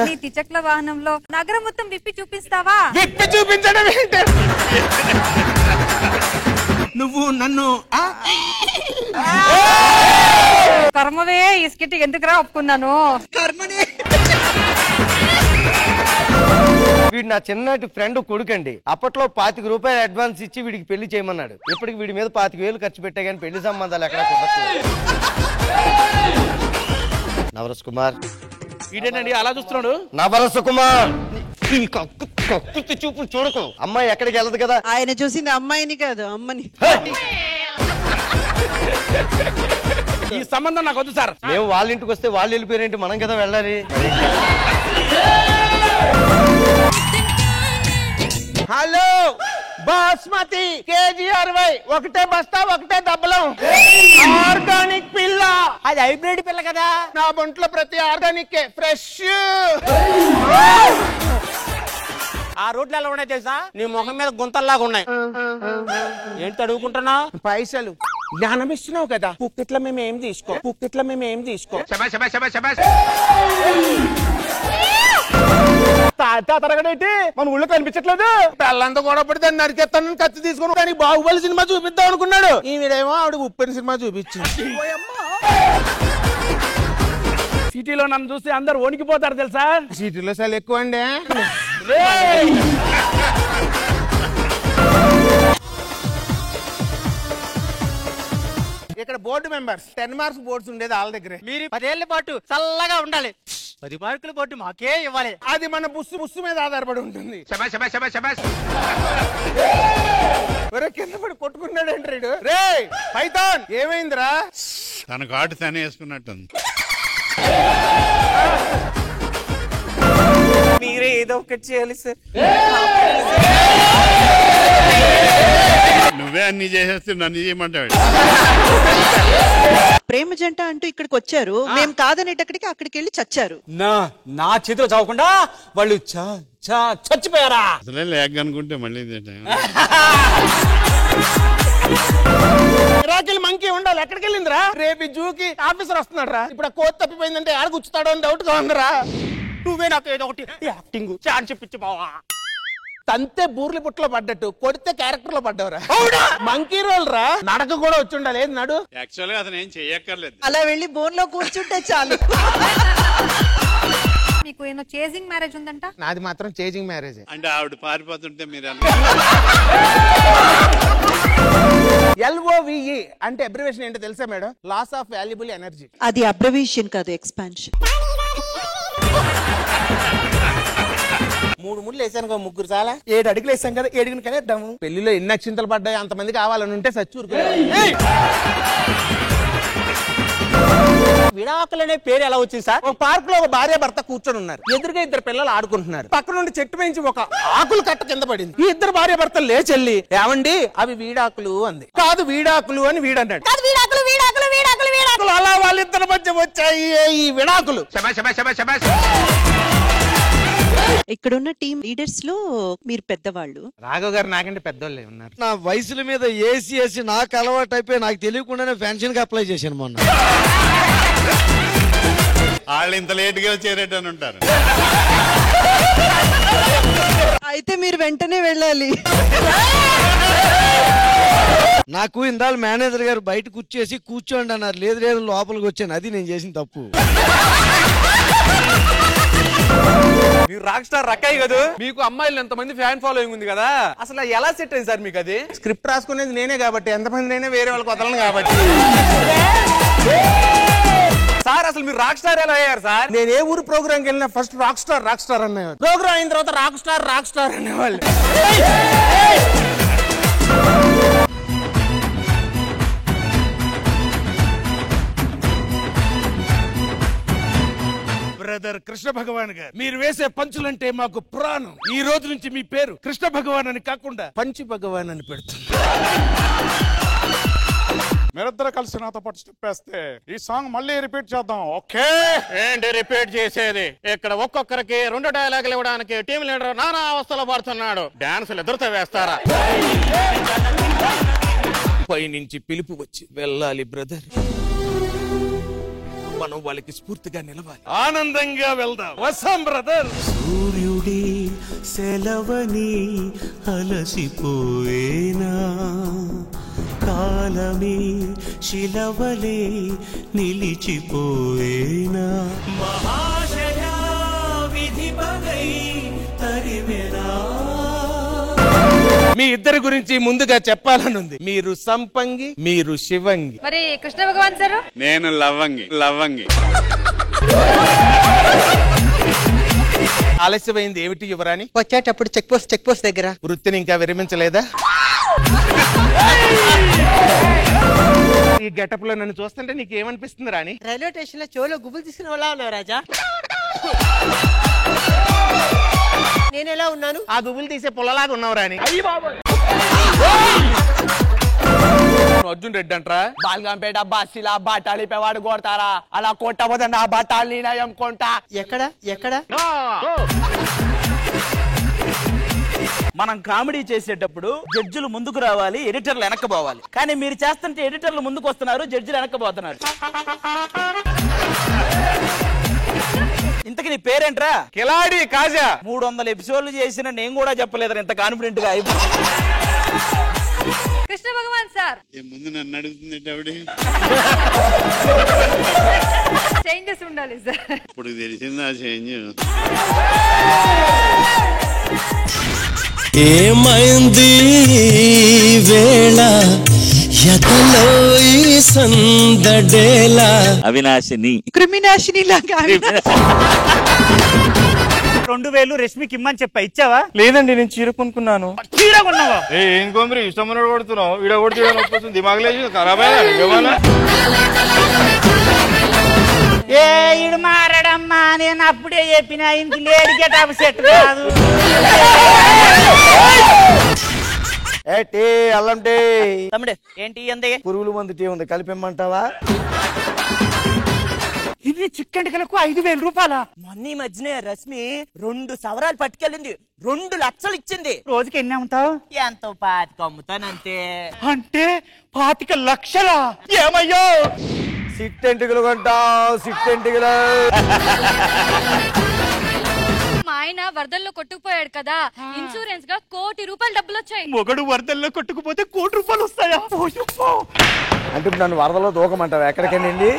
నీ ద్విచక్ర వాహనంలో నగరం మొత్తం విప్పి చూపిస్తావా? విప్పి చూపించడం ఏంటి? నువ్వు నన్ను కర్మవే ఈ స్కిట్ ఎందుకురా ఒప్పుకున్నాను. కర్మని వీడు నా చిన్నటి ఫ్రెండ్ కొడుకండి. అప్పట్లో 25 రూపాయలు అడ్వాన్స్ ఇచ్చి వీడికి పెళ్లి చేయమన్నాడు. ఇప్పటికి వీడి మీద 25,000 ఖర్చు పెట్టా కానీ పెళ్లి సంబంధాలు ఎక్కడ కుదరట్లేదు. నవరస్ కుమార్ ఇదేనండి అలా చూస్తున్నాడు. నవరస కుమార్ కక్కుతి చూపు చూడకు. అమ్మాయి ఎక్కడికి వెళ్ళదు కదా. ఆయన చూసింది అమ్మాయిని కాదు అమ్మని. ఈ సంబంధం నాకు వద్దు సార్. మేము వాళ్ళ ఇంటికి వస్తే వాళ్ళు వెళ్ళిపోయారేంటి, మనం కదా వెళ్ళాలి. హలో బాస్మతి కేజీ 60 ఒకటే బస్తా ఒకటే డబ్బలం. ఆర్గానిక్ పిల్ల. అది హైబ్రిడ్ పిల్ల కదా. నా బొంట్లో ప్రతి ఆర్గానిక్ ఫ్రెష్. ఆ రోడ్లు ఎలా ఉన్నాయి తెలుసా? నీ ముఖం మీద గుంతల్లాగా ఉన్నాయి. ఏంటి అడుగుకుంటున్నా? పైసలు జ్ఞానం ఇస్తున్నావు కదా. పుక్కిట్ల మేము ఏం తీసుకో. తరగడేంటి మన ఊళ్ళో కనిపించట్లేదు. పెళ్ళంతా గొడవ పడితే నరికెత్తానని కత్తి తీసుకుని కానీ బాహుబలి సినిమా చూపిద్దాం అనుకున్నాడు. ఈవిడేమో ఆవిడ ఉప్పెని సినిమా చూపించింది. సిటీలో నన్ను చూస్తే అందరు వణికిపోతారు తెలుసా. సిటీలో చాలా ఎక్కువ అండి. ఇక్కడ బోర్డు మెంబర్స్ 10 మార్క్స్ బోర్డ్స్ ఉండేది వాళ్ళ దగ్గర. మీరు 10 ఏళ్ల పాటు చల్లగా ఉండాలి. 10 మార్కుల పాటు మాకే ఇవ్వాలి. అది మన బుస్సు మీద ఆధారపడి ఉంటుంది. కింద పడి కొట్టుకున్నాడు అంటాడు. రే పైథాన్ ఏమైందిరా? తన ఘాటు తనే వేసుకున్నట్టుంది. మీరే ఏదో ఒకటి చేయాలి సార్. నువ్వే అన్ని చేసేస్తే నన్ను చేయమంటాడు. ప్రేమ జంట అంటూ ఇక్కడికి వచ్చారు. మేము కాదనేటక్కడికి అక్కడికి వెళ్ళి చచ్చారు. నా చేతిలో చావకుండా వాళ్ళు చచ్చిపోయారా? అసలే లేక అనుకుంటే మళ్ళీ రాకిల్ మంకీ ఉండాలి. ఎక్కడికి వెళ్ళిందిరా? రేపు జూకి ఆఫీసర్ వస్తున్నాడు రా. ఇప్పుడు ఆ కోట్ తప్పిపోయిందంటే ఆడ కూర్చుతాడో అని డౌట్ గా ఉందిరా. నువ్వే నాకు ఏదో ఒకటి యాక్టింగ్ ఛాన్స్ ఇప్పించు బావా. తంతే బూర్లి పుట్లో పడ్డట్టు కొడితే క్యారెక్టర్ లో పడ్డవరా. మంకీ రోల్ రా. నడక కూడా వచ్చి ఉండాలి. ఏది నడు. యాక్చువల్గా అతను ఏం చెయ్యక్కర్లేదు. అలా వెళ్ళి బోన్ లో కూర్చుంటే చాలు. మీకు ఏమో చేజింగ్ మ్యారేజ్ ఉందంట. నాది మాత్రం చేజింగ్ మ్యారేజ్. అంటే ఆవిడ పారిపోతుంటే మీరు LOVE అంటే అబ్రివేషన్ ఏంటో తెలుసా madam? Loss of valuable energy. అది అబ్రివేషన్ కాదు, ఎక్స్పాన్షన్. 3 ముళ్ళు వేసాను కదా, 3 చాలా 7 అడుగులు వేసాం కదా, 7 కనేద్దాము. పెళ్లిలో ఎన్ని అక్షింతలు పడ్డాయి, అంతమంది కావాలని ఉంటే సచ్చూరు. విడాకులు అనే పేరు ఎలా వచ్చింది సార్? ఒక పార్క్ లో ఒక భార్య భర్త కూర్చొని ఉన్నారు. ఎదురుగా 2 పిల్లలు ఆడుకుంటున్నారు. పక్క నుండి చెట్టు పెంచి ఒక ఆకులు కట్ట కింద పడింది. ఈ 2 భార్య భర్తలు లేచెల్లి ఏమండి అవి వీడాకులు అంది. కాదు వీడాకులు అని వీడన్నాడు. అలా వాళ్ళిద్దరి మధ్య వచ్చాయి ఈ విడాకులు. ఇక్కడున్న టీం లీడర్స్ లో మీరు పెద్దవాళ్ళు. రాఘవ్ గారు నాకంటే పెద్దోళ్ళే ఉన్నారు. నా వయసుల మీద ఏసీ నాకు అలవాటు అయిపోయి నాకు తెలియకుండానే పెన్షన్ కి అప్లై చేశాను మొన్న. వాళ్ళు ఇంత లేట్ గా వచ్చారేట అని ఉంటారు. అయితే మీరు వెంటనే వెళ్ళాలి. నాకు ఇందాలు మేనేజర్ గారు బయట కూర్చోండి అన్నారు. లేదు లోపలికి వచ్చాను. అది నేను చేసిన తప్పు. మీరు రాక్ స్టార్ రక్కయ్య కదా. మీకు అమ్మాయిలు ఎంతమంది ఫ్యాన్ ఫాలోయింగ్ ఉంది కదా. అసలు ఎలా సెట్ అయింది సార్ మీకు అది? స్క్రిప్ట్ రాసుకునేది నేనే కాబట్టి, ఎంతమంది నేనే వేరే వాళ్ళకి వదలను కాబట్టి. సార్ అసలు మీరు రాక్ స్టార్ ఎలా అయ్యారు సార్? నేను ఏ ఊరు ప్రోగ్రామ్కి వెళ్ళినా ఫస్ట్ రాక్ స్టార్ అనేవాళ్ళు. ప్రోగ్రామ్ అయిన తర్వాత రాక్ స్టార్ అనేవాళ్ళు. బ్రదర్ కృష్ణ భగవాన్ గారు, మీరు వేసే పంచులంటే మాకు ప్రాణం. ఈ రోజు నుంచి మీ పేరు కృష్ణ భగవాన్ అని కాకుండా పంచి భగవాన్ అని పెడుతుంది. మీరిద్దరు కలిసి నాతో పాటు స్టెప్ వేస్తే ఈ సాంగ్ మళ్ళీ రిపీట్ చేద్దాం. ఓకే? ఏంటి రిపీట్ చేసేది? ఇక్కడ ఒక్కొక్కరికి 2 డైలాగులు ఇవ్వడానికి టీం లీడర్ నానా అవస్థలో పడుతున్నాడు. డాన్సులు ఎదురుతో వేస్తారా? పైనుంచి పిలుపు వచ్చి వెళ్ళాలి బ్రదర్. మనం వాళ్ళకి స్ఫూర్తిగా నిలవాలి. ఆనందంగా వెళ్దాం. వస్తాం బ్రదర్. సూర్యుడి సెలవని అలసిపోయేనా, కాలమే శిలవలే నిలిచిపోయేనా, మహాశయ విధి పగై తరిమెనా. మీ ఇద్దరి గురించి ముందుగా చెప్పాలనుంది. మీరు సంపంగి, మీరు శివంగి. మరి కృష్ణ భగవాన్ సార్? నేను లవ్వంగి. ఆలస్యమైంది ఏమిటి యువరాణి? వచ్చేటప్పుడు చెక్ పోస్ట్ దగ్గర వృత్తిని ఇంకా విరమించలేదా? ఈ గెటప్ లో నన్ను చూస్తుంటే నీకు ఏమనిపిస్తుంది రాణి? రైల్వే స్టేషన్ లో చెవులో గుబులు తీసుకుని వాళ్ళ ఉన్నావు రాజా. నేను ఎలా ఉన్నాను? ఆ గుబులు తీసే పుల్లలాగా ఉన్నావు రాణి. అర్జున్ రెడ్డి అంటారా? బాల్గంపేట బస్సులా బట్టాలి పెవాడు కొడతారా? అలా కొట్టబోతే నా బట్టాలి నయం కొంటా. ఎక్కడ మనం కామెడీ చేసేటప్పుడు జడ్జిలు ముందుకు రావాలి, ఎడిటర్లు వెనక్కి పోవాలి. కానీ మీరు చేస్తుంటే ఎడిటర్లు ముందుకు వస్తున్నారు, జడ్జిలు వెనక్కి పోతున్నారు. ఇంతకి నీ పేరేంట్రా? కిలాడి కాజా. 300 ఎపిసోడ్లు చేసిన నేను కూడా చెప్పలేదు ఇంత కాన్ఫిడెంట్ గా. కృష్ణ భగవాన్ సార్ ముందు నన్ను అడుగుతుంది చేంజెస్ ఉండాలి సార్. ఇప్పుడు తెలిసింది ఆ చేంజ్. ఏమైంది వేళ యతలో ఈ సందడేలా. అవినాశిని క్రిమినాశిని లాగా 2000 రష్మికి ఇమ్మని చెప్పా, ఇచ్చావా? లేదండి, నేను చీర కొనుక్కున్నాను. చీర కొన్నావా? ఏం కొమ్మరి ఇష్టం కొడుతున్నావు? ఈడ కొడుతు దిమాగ్ లేదు ఖరాబ్ ఇడు మారడమ్మా, నేను అప్పుడే చెప్పిన ఇంటి లేడీ గెటప్ సెట్ కాదు. అల్లం టీ. తమ్ముడు ఏంటి అందే? పురుగుల మందు టీ ఉంది, కలిపిమ్మంటావా? ఇది చిక్కెంటికలకు 5,000 రూపాయల. మొన్న ఈ మధ్యనే రష్మి 2 సవరాలు పట్టుకెళ్ళింది, 2 లక్షలు ఇచ్చింది. రోజుకి ఎన్ని అమ్ముతావు? ఎంతో 25 అమ్ముతానంతే. అంటే 25 లక్షలా? ఏమయ్యో సిట్టెంటికలు కొంటావు, సిట్టెంటికలు. మా ఆయన వరదల్లో కొట్టుకుపోయాడు కదా, ఇన్సూరెన్స్ గా 1 కోటి రూపాయలు డబ్బులు వచ్చాయి. మొగడు వరదల్లో కొట్టుకుపోతే 1 కోటి రూపాయలు వస్తాయా? అంటే నన్ను వరదలో దూకమంటావు ఎక్కడికండి?